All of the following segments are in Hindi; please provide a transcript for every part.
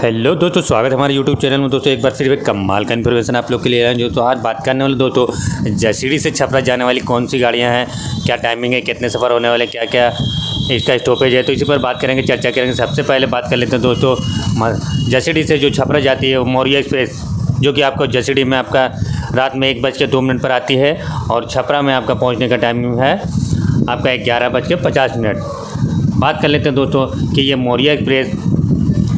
हेलो दोस्तों, स्वागत है हमारे यूट्यूब चैनल में। दोस्तों एक बार फिर एक कमाल का इन्फॉर्मेशन आप लोग के लिए आए हैं। जो तो आज बात करने वाले दोस्तों जसीडीह से छपरा जाने वाली कौन सी गाड़ियां हैं, क्या टाइमिंग है, कितने सफ़र होने वाले, क्या क्या इसका स्टॉपेज है, तो इसी पर बात करेंगे, चर्चा करेंगे। सबसे पहले बात कर लेते हैं दोस्तों जसीडीह से जो छपरा जाती है वो मौर्या एक्सप्रेस, जो कि आपको जसीडीह में आपका रात में 1:02 पर आती है और छपरा में आपका पहुँचने का टाइमिंग है आपका 11:50। बात कर लेते हैं दोस्तों कि ये मौर्या एक्सप्रेस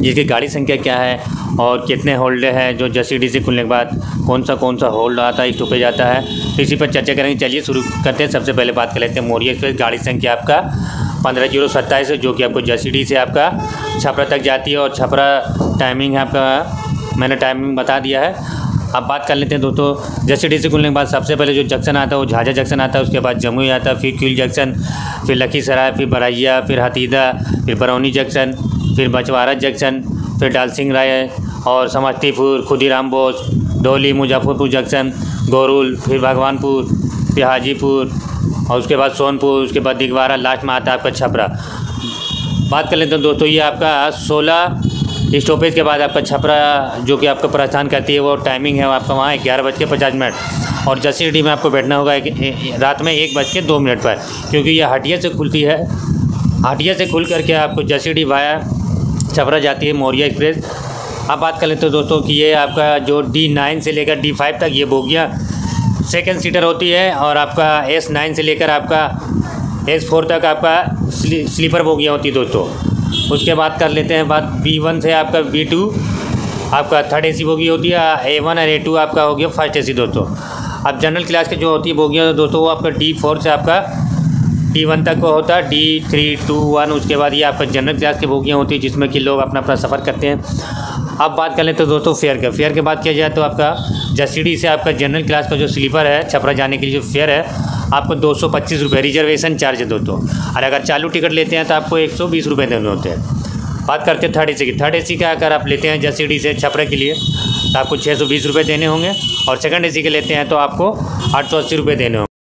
जिसकी गाड़ी संख्या क्या है और कितने होल्ड है, जो जसीडीह से खुलने के बाद कौन सा होल्ड आता है, स्टॉपेज आता है, तो इसी पर चर्चा करेंगे। चलिए शुरू करते हैं। सबसे पहले बात कर लेते हैं मौर्या एक्सप्रेस। गाड़ी संख्या आपका 15027 है, जो कि आपको जसीडीह से आपका छपरा तक जाती है और छपरा टाइमिंग है आपका, मैंने टाइमिंग बता दिया है। अब बात कर लेते हैं दोस्तों जसीडीह से खुलने के बाद सबसे पहले जो जंक्शन आता है वो झाझा जंक्शन आता है, उसके बाद जमुई आता है, फिर क्यूल जंक्शन, फिर लखीसराय, फिर बरैया, फिर हतीदा, फिर बरौनी जंक्शन, फिर बछवाड़ा जंक्शन, फिर डालसिंग राय और समस्तीपुर, खुदीराम बोस, डोली, मुजफ्फरपुर जंक्शन, गोरुल, फिर भगवानपुर, फिर हाजीपुर और उसके बाद सोनपुर, उसके बाद दिगवारा, लास्ट में आता है आपका छपरा। बात कर लेते हैं दोस्तों, ये आपका 16 स्टॉपेज के बाद आपका छपरा जो कि आपका प्रस्थान करती है वो टाइमिंग है आपका वहाँ 11:50 और जसीडीह में आपको बैठना होगा रात में 1:02 पर, क्योंकि ये हटिया से खुलती है। हटिया से खुल करके आपको जसीडीह वाया छपरा जाती है मौर्या एक्सप्रेस। अब बात कर लेते हैं दोस्तों कि ये आपका जो D9 से लेकर D5 तक ये बोगियाँ सेकंड सीटर होती है और आपका S9 से लेकर आपका S4 तक आपका स्लीपर बोगियाँ होती है दोस्तों। उसके बाद कर लेते हैं बात B1 से आपका B2 आपका थर्ड AC बोगी होती है, A1 और A2 आपका हो गया फर्स्ट AC दोस्तों। अब जनरल क्लास के जो होती है बोगियाँ दोस्तों वो आपका D4 से आपका D1 तक को होता है, D3, 2, 1। उसके बाद ये आपका जनरल क्लास की बोगियाँ होती है जिसमें कि लोग अपना सफ़र करते हैं। अब बात कर लेते हैं दोस्तों फेयर की बात किया जाए तो आपका जसीडीह से आपका जनरल क्लास का जो स्लीपर है छपरा जाने के लिए जो फेयर है आपको 225 रुपये रिजर्वेशन चार्ज है दोस्तों, और अगर चालू टिकट लेते हैं तो आपको 120 रुपये देने होते हैं। बात करते हैं थर्ड AC की। थर्ड AC का अगर आप लेते हैं जसीडीह से छपरा के लिए तो आपको 620 रुपये देने होंगे और सेकंड AC के लेते हैं तो आपको 880 रुपये देने होंगे।